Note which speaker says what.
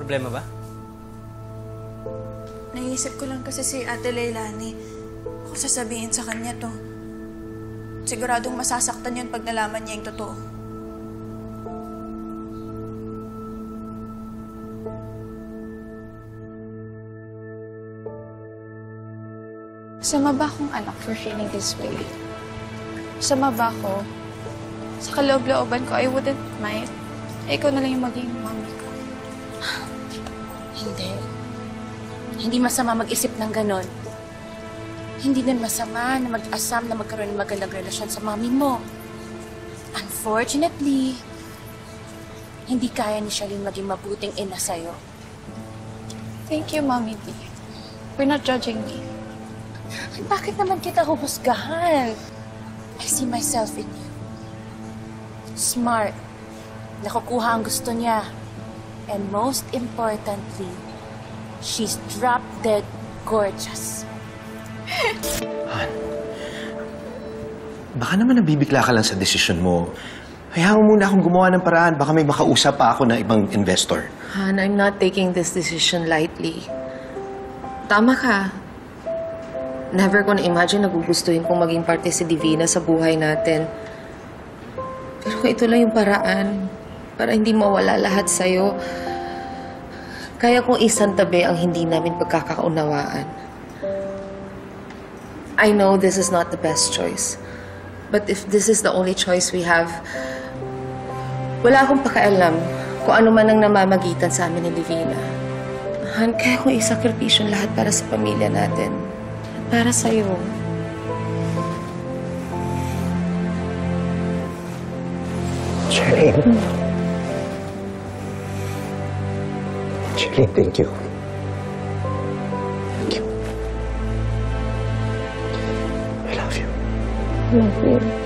Speaker 1: Problema ba?
Speaker 2: Naisip ko lang kasi si Ate Leilani. Kung sasabihin sa kanya to, siguradong masasaktan yun pag nalaman niya yung totoo. Sama ba akong anak for feeling this way? Sama ba ako? Sa kaloob-looban ko, I wouldn't mind. Ikaw na lang yung maging mami ko.
Speaker 3: Hindi. Hindi masama mag-isip ng ganon. Hindi din masama na mag-asam na magkaroon ng magandang relasyon sa mami mo. Unfortunately, hindi kaya ni Charlene maging mabuting ina sa'yo.
Speaker 2: Thank you, Mommy D. We're not judging me.
Speaker 3: Bakit naman kita huhusgahan? I see myself in you. Smart. Nakukuha ang gusto niya. And most importantly, she's drop-dead gorgeous.
Speaker 4: Han, baka naman nabibigla ka lang sa desisyon mo. Hayaan mo muna akong gumawa ng paraan. Baka may makausap pa ako ng ibang investor.
Speaker 5: Han, I'm not taking this decision lightly. Tama ka. Never ko na-imagine na gugustuhin kong maging parte si Divina sa buhay natin. Pero ito lang yung paraan para hindi mawala lahat sa'yo. Kaya kong isantabi ang hindi namin pagkakaunawaan. I know this is not the best choice. But if this is the only choice we have, wala akong pakialam kung ano man ang namamagitan sa amin ni Divina. Han, kaya kong isakripisyon lahat para sa pamilya natin. Para sa'yo.
Speaker 4: Charlene. Charlene, thank you. Thank you. I love you.
Speaker 5: Love you.